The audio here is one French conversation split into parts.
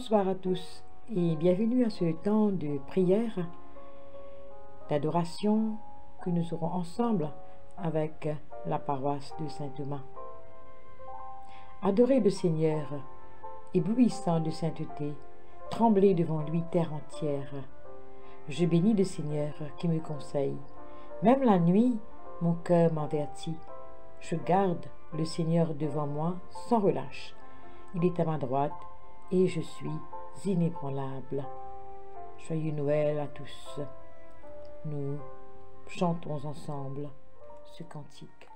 Bonsoir à tous et bienvenue à ce temps de prière, d'adoration que nous aurons ensemble avec la paroisse de Saint-Thomas. Adorez le Seigneur, éblouissant de sainteté, tremblez devant lui terre entière. Je bénis le Seigneur qui me conseille. Même la nuit, mon cœur m'avertit. Je garde le Seigneur devant moi sans relâche. Il est à ma droite et je suis inébranlable. Joyeux Noël à tous. Nous chantons ensemble ce cantique.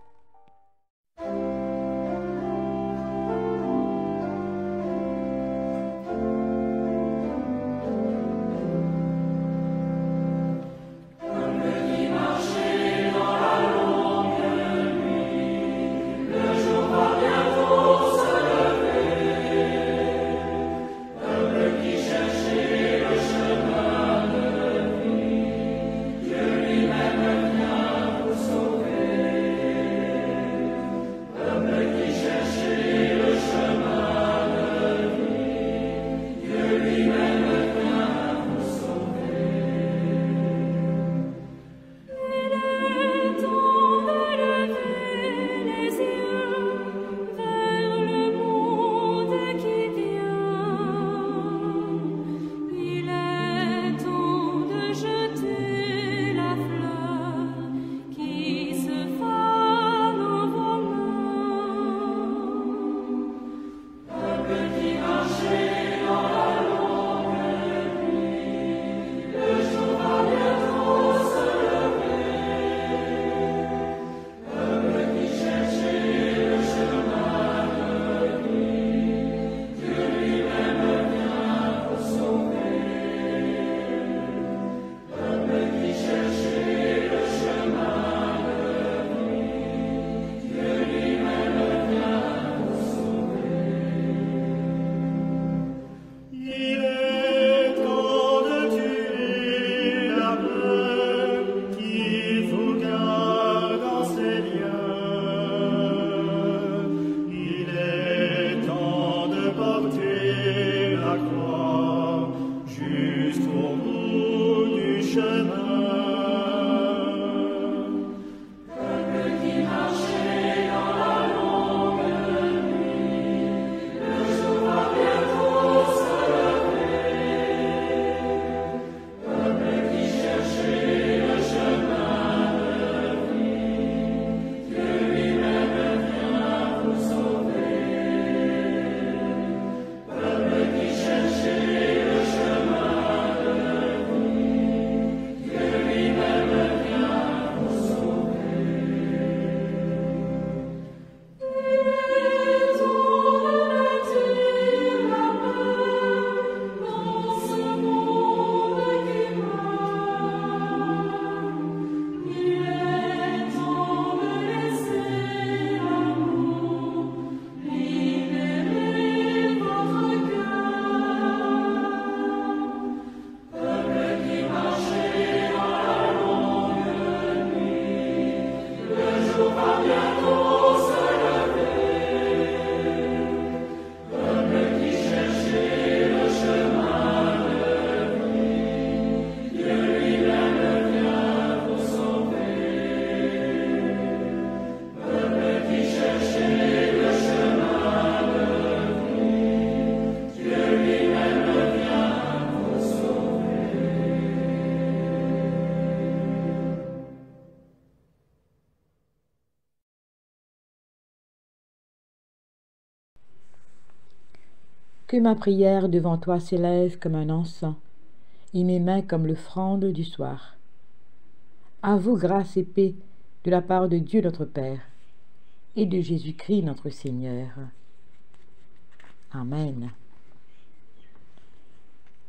Que ma prière devant toi s'élève comme un encens, et mes mains comme l'offrande du soir. À vous grâce et paix de la part de Dieu notre Père, et de Jésus-Christ notre Seigneur. Amen.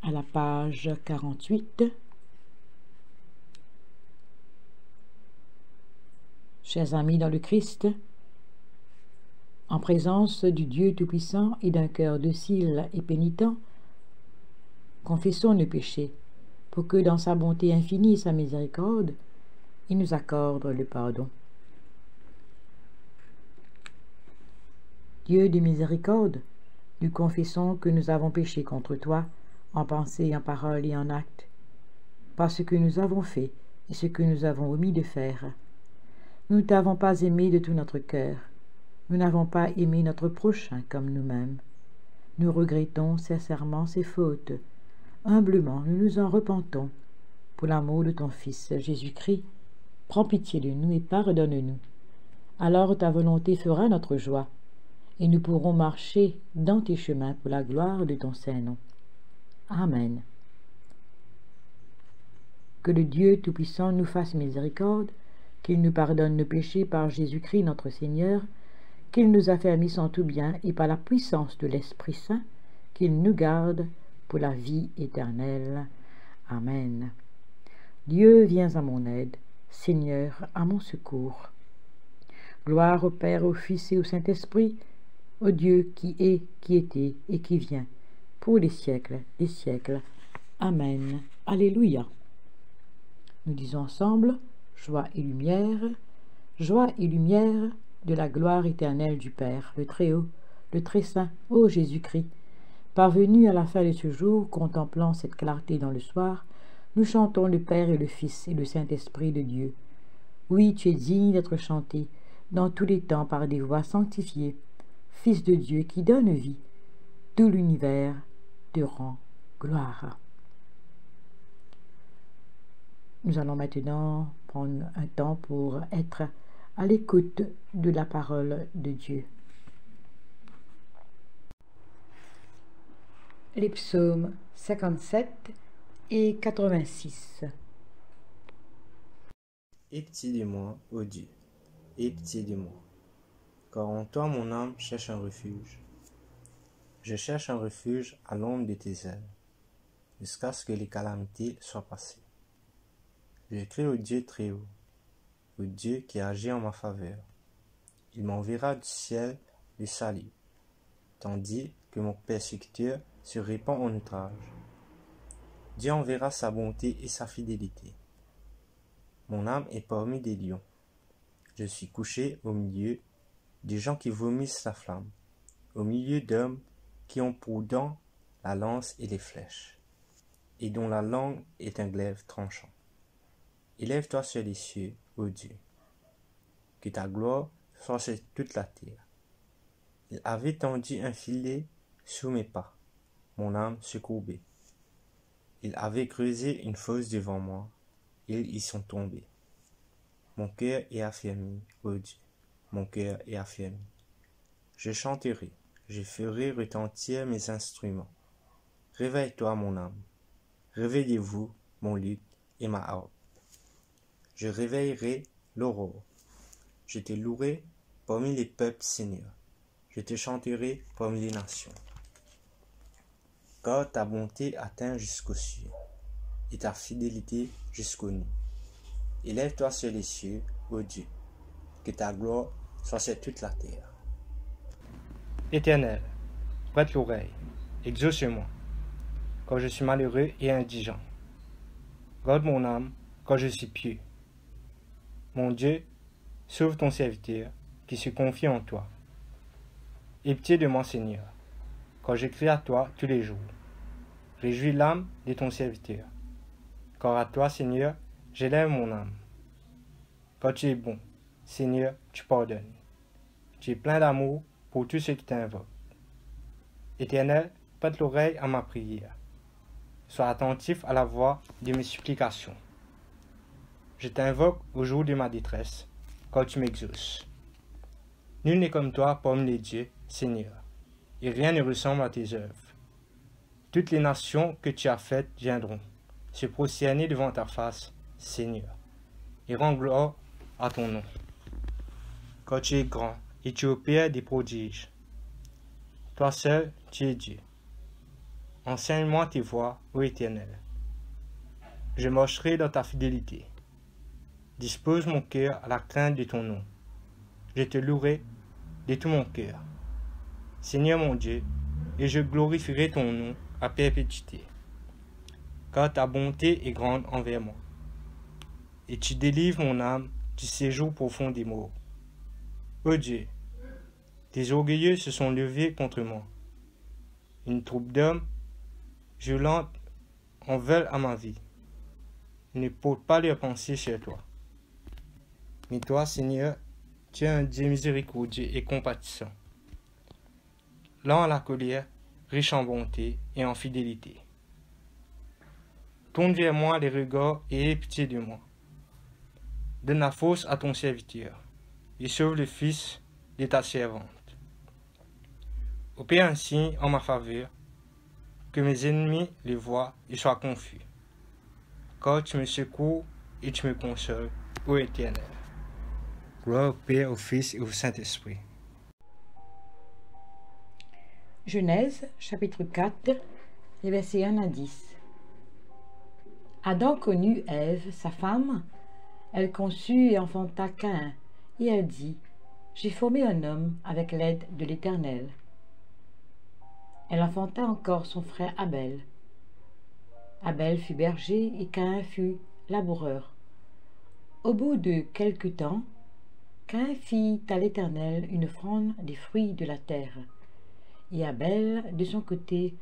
À la page 48. Chers amis dans le Christ, en présence du Dieu Tout-Puissant et d'un cœur docile et pénitent, confessons nos péchés, pour que dans sa bonté infinie et sa miséricorde, il nous accorde le pardon. Dieu de miséricorde, Nous confessons que nous avons péché contre toi, en pensée, en parole et en acte, par ce que nous avons fait et ce que nous avons omis de faire. Nous ne t'avons pas aimé de tout notre cœur. Nous n'avons pas aimé notre prochain comme nous-mêmes. Nous regrettons sincèrement ces fautes. Humblement, nous nous en repentons. Pour l'amour de ton Fils, Jésus-Christ, prends pitié de nous et pardonne-nous. Alors ta volonté fera notre joie, et nous pourrons marcher dans tes chemins pour la gloire de ton Saint-Nom. Amen. Que le Dieu Tout-Puissant nous fasse miséricorde, qu'il nous pardonne nos péchés par Jésus-Christ notre Seigneur, qu'il nous affermisse en tout bien et par la puissance de l'Esprit Saint, qu'il nous garde pour la vie éternelle. Amen. Dieu, viens à mon aide, Seigneur, à mon secours. Gloire au Père, au Fils et au Saint-Esprit, au Dieu qui est, qui était et qui vient, pour les siècles des siècles. Amen. Alléluia. Nous disons ensemble, joie et lumière de la gloire éternelle du Père, le Très-Haut, le Très-Saint, ô Jésus-Christ. Parvenus à la fin de ce jour, contemplant cette clarté dans le soir, nous chantons le Père et le Fils et le Saint-Esprit de Dieu. Oui, tu es digne d'être chanté dans tous les temps par des voix sanctifiées, Fils de Dieu qui donne vie, tout l'univers te rend gloire. Nous allons maintenant prendre un temps pour être à l'écoute de la parole de Dieu. Les psaumes 57 et 86. Aie pitié de moi, ô Dieu, aie pitié de moi, car en toi mon âme cherche un refuge. Je cherche un refuge à l'ombre de tes ailes, jusqu'à ce que les calamités soient passées. Je crie au Dieu très haut, au Dieu qui agit en ma faveur. Il m'enverra du ciel le salut, tandis que mon persécuteur se répand en outrage. Dieu enverra sa bonté et sa fidélité. Mon âme est parmi des lions. Je suis couché au milieu des gens qui vomissent la flamme, au milieu d'hommes qui ont pour dents la lance et les flèches, et dont la langue est un glaive tranchant. Élève-toi sur les cieux, ô Dieu, que ta gloire soit sur toute la terre. Il avait tendu un filet sous mes pas, mon âme se courbait. Il avait creusé une fosse devant moi, ils y sont tombés. Mon cœur est affermi, ô Dieu, mon cœur est affermi. Je chanterai, je ferai retentir mes instruments. Réveille-toi, mon âme. Réveillez-vous, mon luth et ma harpe. Je réveillerai l'aurore. Je te louerai parmi les peuples, Seigneur. Je te chanterai parmi les nations. Car ta bonté atteint jusqu'aux cieux, et ta fidélité jusqu'aux nues. Élève-toi sur les cieux, ô Dieu, que ta gloire soit sur toute la terre. Éternel, prête l'oreille, exauce-moi, quand je suis malheureux et indigent. Garde mon âme quand je suis pieux. Mon Dieu, sauve ton serviteur qui se confie en toi. Aie pitié de moi, Seigneur, quand je crie à toi tous les jours. Réjouis l'âme de ton serviteur, car à toi, Seigneur, j'élève mon âme. Quand tu es bon, Seigneur, tu pardonnes. Tu es plein d'amour pour tous ceux qui t'invoquent. Éternel, prête l'oreille à ma prière. Sois attentif à la voix de mes supplications. Je t'invoque au jour de ma détresse, quand tu m'exauces. Nul n'est comme toi parmi les dieux, Seigneur, et rien ne ressemble à tes œuvres. Toutes les nations que tu as faites viendront se prosterner devant ta face, Seigneur, et rendre gloire à ton nom. Car tu es grand et tu opères des prodiges. Toi seul, tu es Dieu. Enseigne-moi tes voies, ô Éternel. Je marcherai dans ta fidélité. Dispose mon cœur à la crainte de ton nom. Je te louerai de tout mon cœur. Seigneur mon Dieu, et je glorifierai ton nom à perpétuité. Car ta bonté est grande envers moi. Et tu délivres mon âme du séjour profond des morts. Ô Dieu, des orgueilleux se sont levés contre moi. Une troupe d'hommes violents en veulent à ma vie. Ils ne portent pas leurs pensées sur toi. Mais toi, Seigneur, tu es un Dieu miséricordieux et compatissant, lent à la colère, riche en bonté et en fidélité. Tourne vers moi les regards et aie pitié de moi. Donne la force à ton serviteur et sauve le fils de ta servante. Opère un signe en ma faveur, que mes ennemis le voient et soient confus. Car tu me secours et tu me consoles, ô Éternel. Gloire au Père, au Fils et au Saint-Esprit. Genèse, chapitre 4, les versets 1 à 10. Adam connut Ève, sa femme. Elle conçut et enfanta Caïn, et elle dit, « J'ai formé un homme avec l'aide de l'Éternel. » Elle enfanta encore son frère Abel. Abel fut berger et Caïn fut laboureur. Au bout de quelque temps, Caïn fit à l'Éternel une offrande des fruits de la terre, et Abel, de son côté,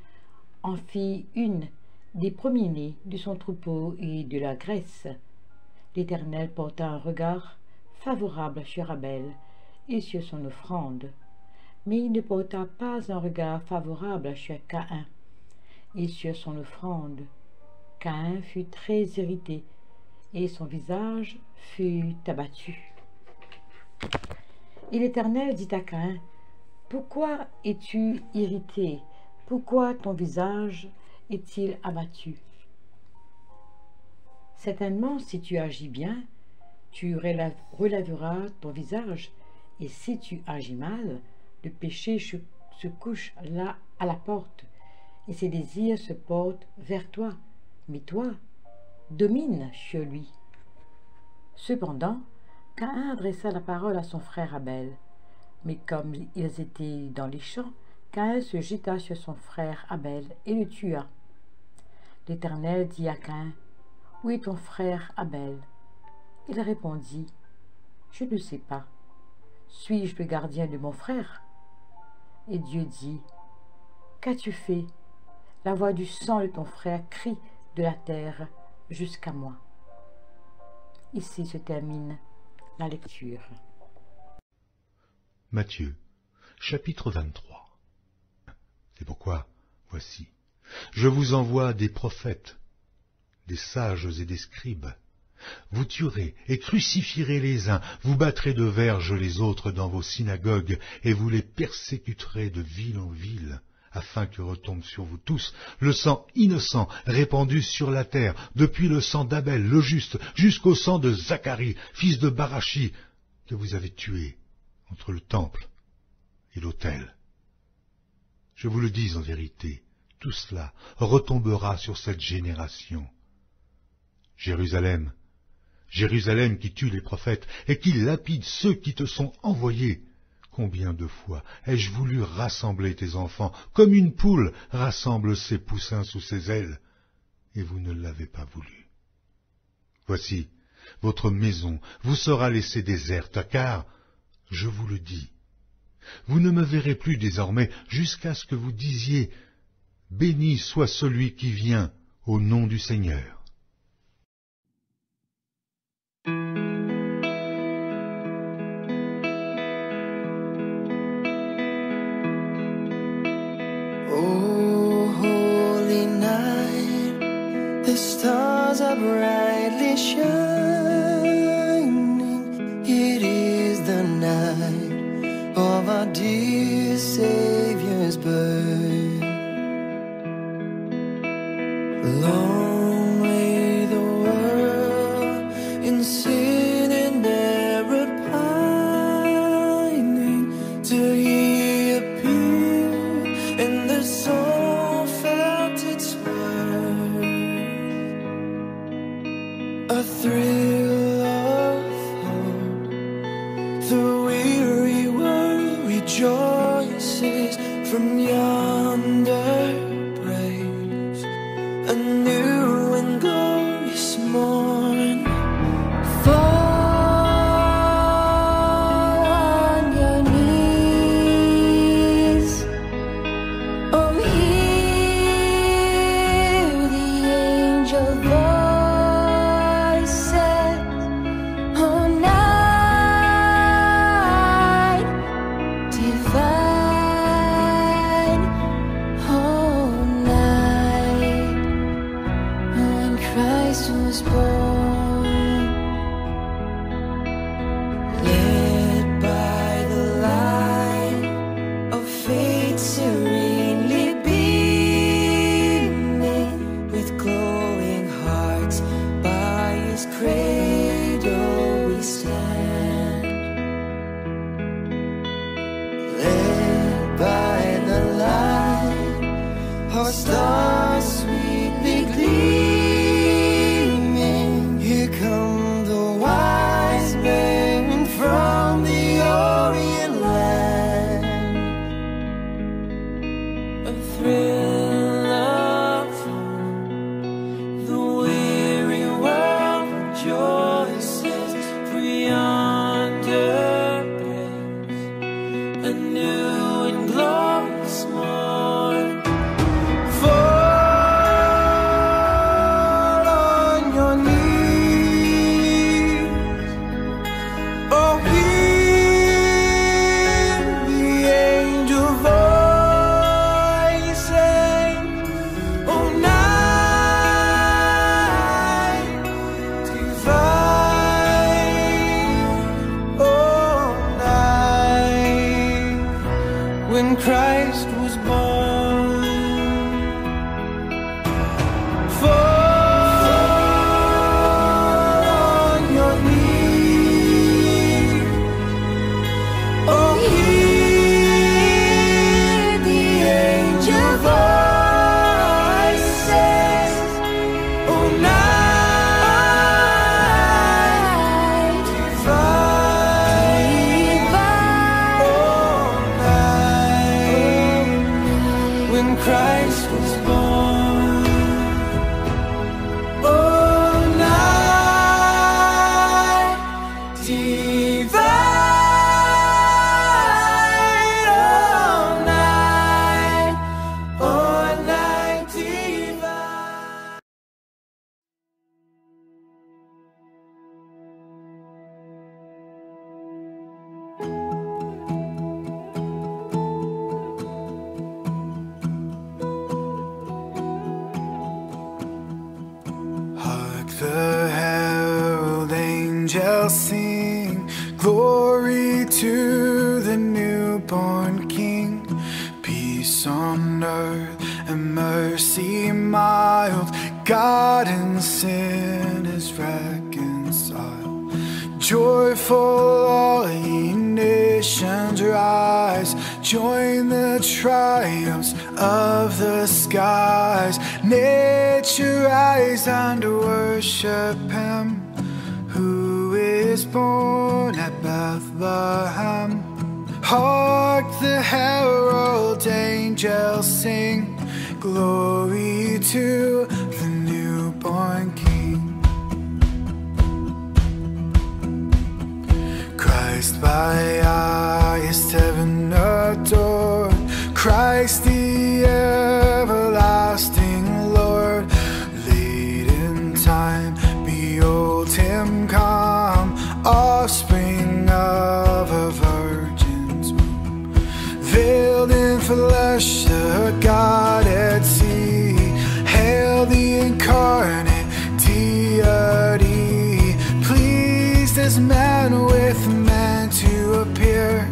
en fit une des premiers-nés de son troupeau et de la graisse. L'Éternel porta un regard favorable sur Abel et sur son offrande, mais il ne porta pas un regard favorable sur Caïn et sur son offrande. Caïn fut très irrité, et son visage fut abattu. Et l'Éternel dit à Caïn, « Pourquoi es-tu irrité? Pourquoi ton visage est-il abattu? Certainement, si tu agis bien, tu relèveras ton visage, et si tu agis mal, le péché se couche là à la porte, et ses désirs se portent vers toi, mais toi, domine sur lui. » Cependant, Caïn adressa la parole à son frère Abel, mais comme ils étaient dans les champs, Caïn se jeta sur son frère Abel et le tua. L'Éternel dit à Caïn, « Où est ton frère Abel ?» Il répondit, « Je ne sais pas. Suis-je le gardien de mon frère ?» Et Dieu dit, « Qu'as-tu fait? La voix du sang de ton frère crie de la terre jusqu'à moi. » Ici se termine la lecture. Matthieu, chapitre 23. C'est pourquoi, voici, je vous envoie des prophètes, des sages et des scribes. Vous tuerez et crucifierez les uns, vous battrez de verge les autres dans vos synagogues, et vous les persécuterez de ville en ville, afin que retombe sur vous tous le sang innocent répandu sur la terre, depuis le sang d'Abel le juste, jusqu'au sang de Zacharie, fils de Barachi, que vous avez tué entre le temple et l'autel. Je vous le dis en vérité, tout cela retombera sur cette génération. Jérusalem, Jérusalem qui tue les prophètes et qui lapide ceux qui te sont envoyés, combien de fois ai-je voulu rassembler tes enfants, comme une poule rassemble ses poussins sous ses ailes, et vous ne l'avez pas voulu. Voici, votre maison vous sera laissée déserte, car, je vous le dis, vous ne me verrez plus désormais jusqu'à ce que vous disiez, « Béni soit celui qui vient au nom du Seigneur. » Oh, holy night, the stars are brightly shining. It is the night of our dear Savior's birth. Long lay the world in sin and error pining, till He appeared and the soul felt its worth. A thrill of hope, the weary world rejoices from yonder praise. A new and glorious morn. Fall on your knees, oh, was born, led by the light of faith serenely beaming, with glowing hearts by his cradle we stand, led by the light, our stars sweetly gleaming. Here come the wise men from the Orient land. A thrill of hope, the weary world rejoices, for yonder breaks a new and glorious morn. Fall on your knees, oh hear the angel voices, oh night divine, oh night when Christ was born. Fall on your knees, oh hear the angel voices, oh night divine, oh night when Christ was born. Oh night divine, oh night divine. Hark the herald angels sing, glory to the newborn King. Peace on earth and mercy mild, God and sin is reconciled. Joyful all ye nations rise, join the triumphs of the skies. Nature rise and worship him who is born at Bethlehem. Hark the herald angels sing, glory to the newborn King. Christ by highest heaven adored, Christ the everlasting Lord. Late in time, behold him come, offspring of a virgin's womb. Veiled in flesh, the Godhead see, hail the incarnate deity. Pleased as man with man to appear,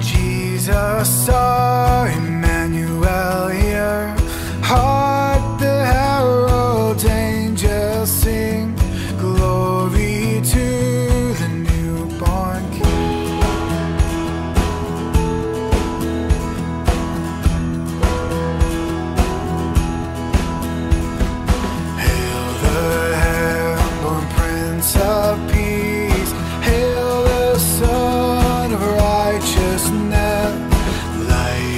Jesus our Emmanuel here. Hark the herald angels sing, glory to the newborn King. Hail the heaven-born Prince of Peace, hail the Son of Righteousness. Light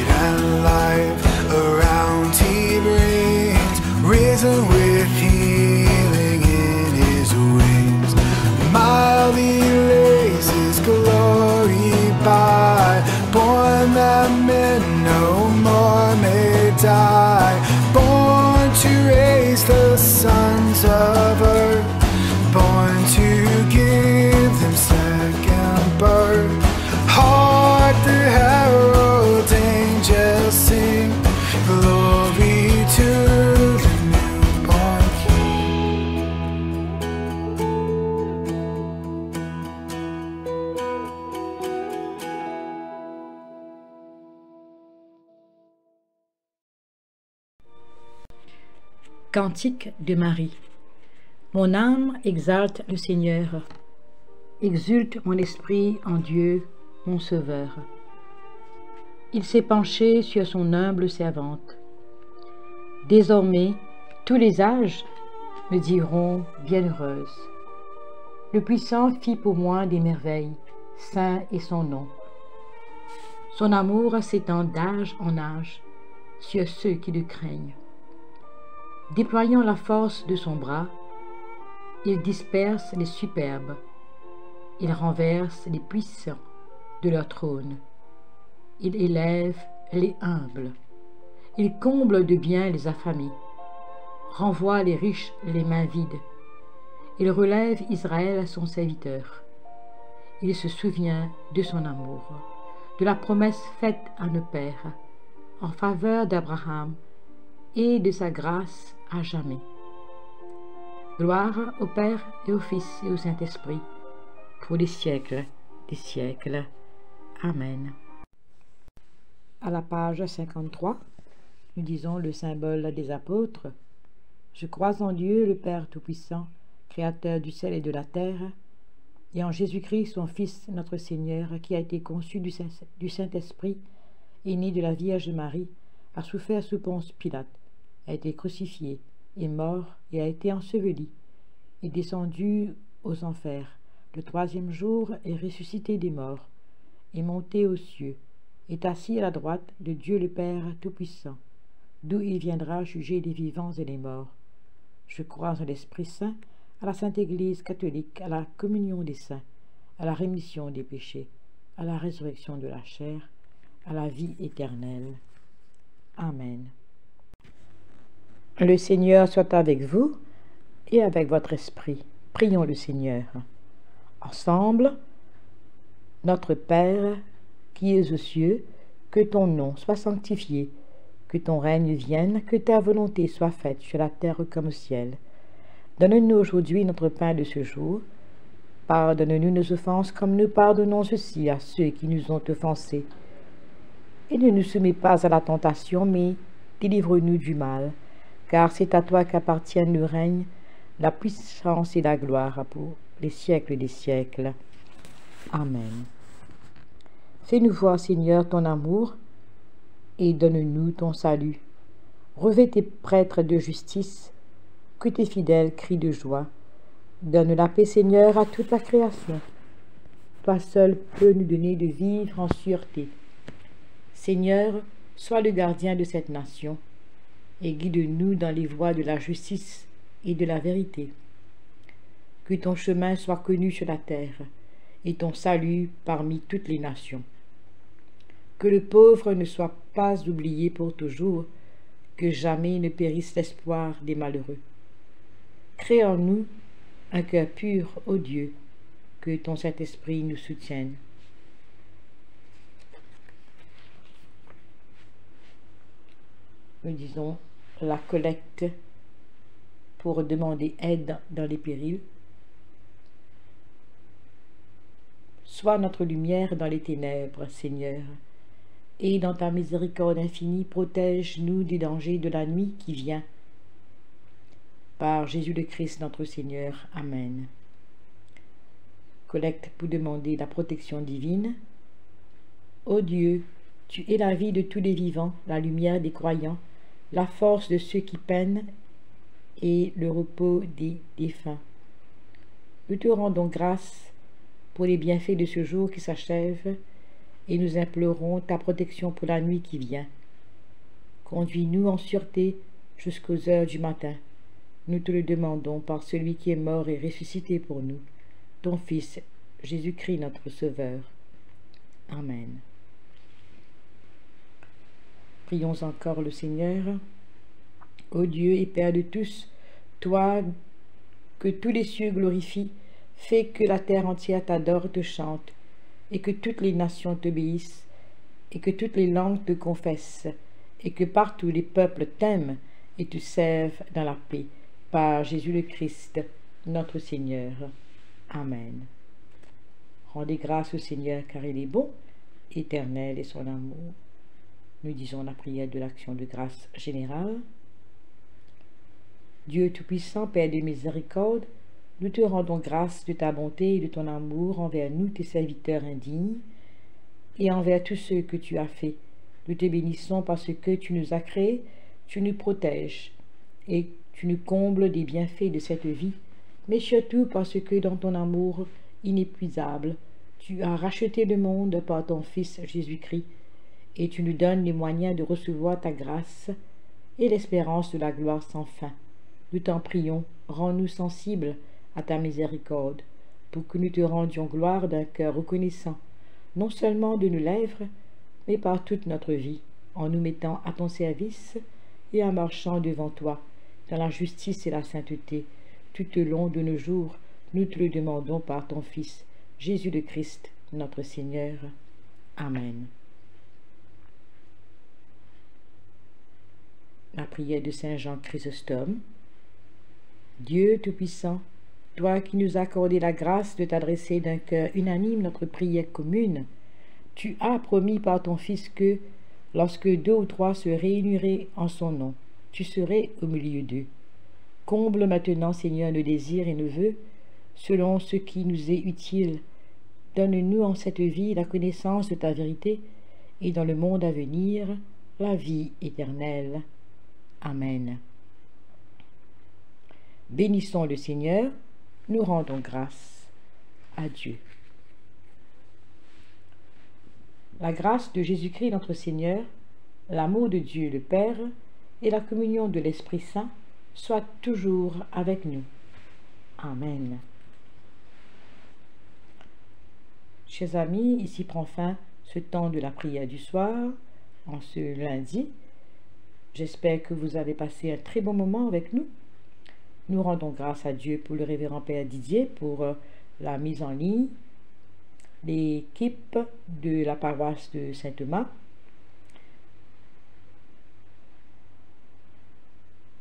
Cantique de Marie. Mon âme exalte le Seigneur. Exulte mon esprit en Dieu, mon Sauveur. Il s'est penché sur son humble servante. Désormais, tous les âges me diront bienheureuse. Le Puissant fit pour moi des merveilles, saint est son nom. Son amour s'étend d'âge en âge sur ceux qui le craignent. Déployant la force de son bras, il disperse les superbes, il renverse les puissants de leur trône, il élève les humbles, il comble de biens les affamés, renvoie les riches les mains vides, il relève Israël son serviteur, il se souvient de son amour, de la promesse faite à nos pères, en faveur d'Abraham et de sa grâce à jamais. Gloire au Père et au Fils et au Saint-Esprit, pour les siècles des siècles. Amen. À la page 53, nous disons le symbole des apôtres. Je crois en Dieu, le Père Tout-Puissant, Créateur du ciel et de la terre, et en Jésus-Christ, son Fils, notre Seigneur, qui a été conçu du Saint-Esprit, est né de la Vierge Marie, a souffert sous Ponce Pilate, a été crucifié, est mort et a été enseveli, est descendu aux enfers, le troisième jour est ressuscité des morts, est monté aux cieux, est assis à la droite de Dieu le Père Tout-Puissant, d'où il viendra juger les vivants et les morts. Je crois en l'Esprit Saint, à la Sainte Église catholique, à la communion des saints, à la rémission des péchés, à la résurrection de la chair, à la vie éternelle. Amen. Le Seigneur soit avec vous et avec votre esprit. Prions le Seigneur. Ensemble, notre Père, qui es aux cieux, que ton nom soit sanctifié, que ton règne vienne, que ta volonté soit faite sur la terre comme au ciel. Donne-nous aujourd'hui notre pain de ce jour. Pardonne-nous nos offenses comme nous pardonnons aussi à ceux qui nous ont offensés. Et ne nous soumets pas à la tentation, mais délivre-nous du mal. Car c'est à toi qu'appartiennent le règne, la puissance et la gloire pour les siècles des siècles. Amen. Fais-nous voir, Seigneur, ton amour et donne-nous ton salut. Revêt tes prêtres de justice, que tes fidèles crient de joie. Donne la paix, Seigneur, à toute la création. Toi seul peux nous donner de vivre en sûreté. Seigneur, sois le gardien de cette nation et guide-nous dans les voies de la justice et de la vérité. Que ton chemin soit connu sur la terre et ton salut parmi toutes les nations. Que le pauvre ne soit pas oublié pour toujours, que jamais ne périsse l'espoir des malheureux. Crée en nous un cœur pur, ô Dieu, que ton Saint-Esprit nous soutienne. Nous disons la collecte pour demander aide dans les périls. Sois notre lumière dans les ténèbres, Seigneur, et dans ta miséricorde infinie, protège-nous des dangers de la nuit qui vient. Par Jésus le Christ, notre Seigneur. Amen. Collecte pour demander la protection divine. Ô Dieu, tu es la vie de tous les vivants, la lumière des croyants, la force de ceux qui peinent et le repos des défunts. Nous te rendons grâce pour les bienfaits de ce jour qui s'achève et nous implorons ta protection pour la nuit qui vient. Conduis-nous en sûreté jusqu'aux heures du matin. Nous te le demandons par celui qui est mort et ressuscité pour nous, ton Fils, Jésus-Christ notre Sauveur. Amen. Prions encore le Seigneur. Ô Dieu et Père de tous, toi que tous les cieux glorifient, fais que la terre entière t'adore, te chante, et que toutes les nations t'obéissent, et que toutes les langues te confessent, et que partout les peuples t'aiment et te servent dans la paix. Par Jésus le Christ, notre Seigneur. Amen. Rendez grâce au Seigneur, car il est bon, éternel est son amour. Nous disons la prière de l'action de grâce générale. Dieu Tout-Puissant, Père de miséricorde, nous te rendons grâce de ta bonté et de ton amour envers nous, tes serviteurs indignes, et envers tous ceux que tu as faits. Nous te bénissons parce que tu nous as créés, tu nous protèges, et tu nous combles des bienfaits de cette vie, mais surtout parce que dans ton amour inépuisable, tu as racheté le monde par ton Fils Jésus-Christ, et tu nous donnes les moyens de recevoir ta grâce et l'espérance de la gloire sans fin. Nous t'en prions, rends-nous sensibles à ta miséricorde, pour que nous te rendions gloire d'un cœur reconnaissant, non seulement de nos lèvres, mais par toute notre vie, en nous mettant à ton service et en marchant devant toi, dans la justice et la sainteté, tout au long de nos jours. Nous te le demandons par ton Fils, Jésus le Christ, notre Seigneur. Amen. La prière de Saint Jean Chrysostome. Dieu Tout-Puissant, toi qui nous as accordé la grâce de t'adresser d'un cœur unanime notre prière commune, tu as promis par ton Fils que, lorsque 2 ou 3 se réuniraient en son nom, tu serais au milieu d'eux. Comble maintenant, Seigneur, nos désirs et nos vœux, selon ce qui nous est utile. Donne-nous en cette vie la connaissance de ta vérité, et dans le monde à venir, la vie éternelle. Amen. Bénissons le Seigneur, nous rendons grâce à Dieu. La grâce de Jésus-Christ notre Seigneur, l'amour de Dieu le Père et la communion de l'Esprit Saint soient toujours avec nous. Amen. Chers amis, ici prend fin ce temps de la prière du soir, en ce lundi. J'espère que vous avez passé un très bon moment avec nous. Nous rendons grâce à Dieu pour le révérend Père Didier, pour la mise en ligne, l'équipe de la paroisse de Saint-Thomas.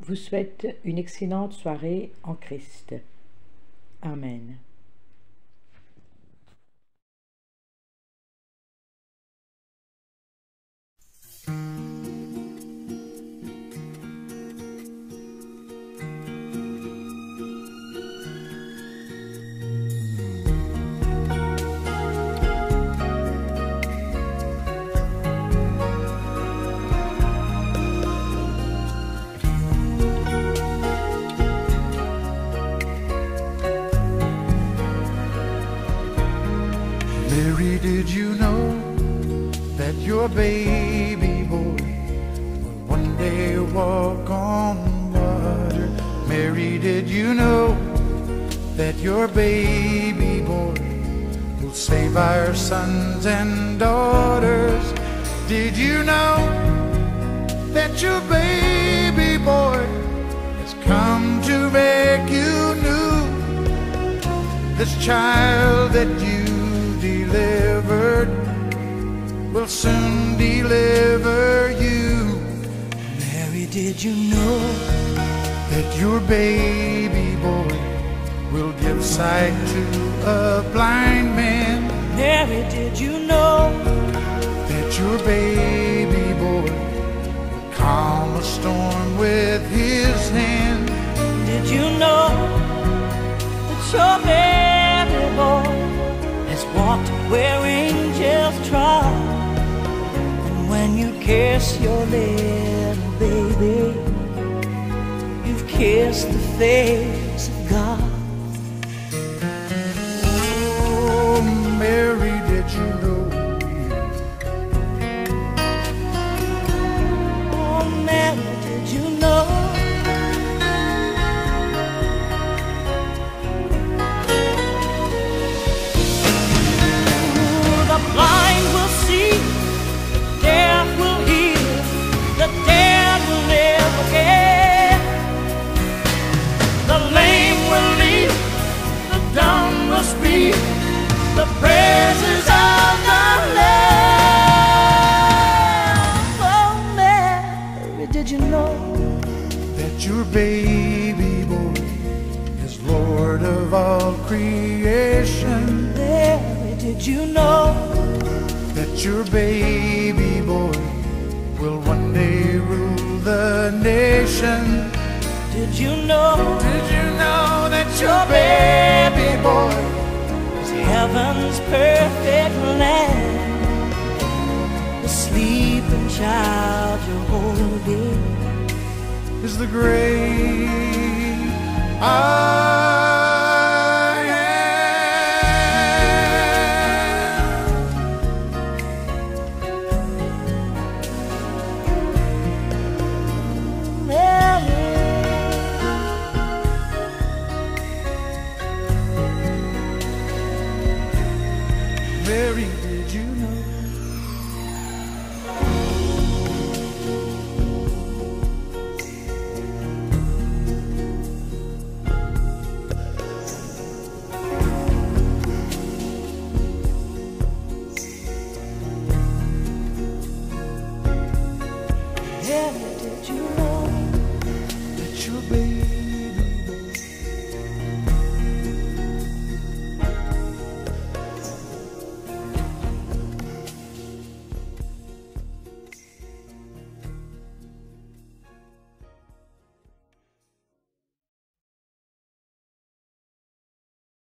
Vous souhaite une excellente soirée en Christ. Amen. Mary, did you know that your baby boy will one day walk on water? Mary, did you know that your baby boy will save our sons and daughters? Did you know that your baby boy has come to make you new? This child that you delivered will soon deliver you. Mary, did you know that your baby boy will give sight to a blind man? Mary, did you know that your baby boy will calm a storm with his hand? Did you know that your baby boy has walked where angels trod? And when you kiss your little baby, you've kissed the face of God. Oh, Mary, did you know? Oh, Mary, did you know? The blind will see, the deaf will hear, the dead will live again. The lame will leap, the dumb will speak, the praises of the Lamb. Oh, Mary, did you know that your baby boy is Lord of all creation? Mary, did you know that your baby boy will one day rule the nation? Did you know that your baby boy it's heaven's perfect land? The sleeping child you're holding is the great I am. Very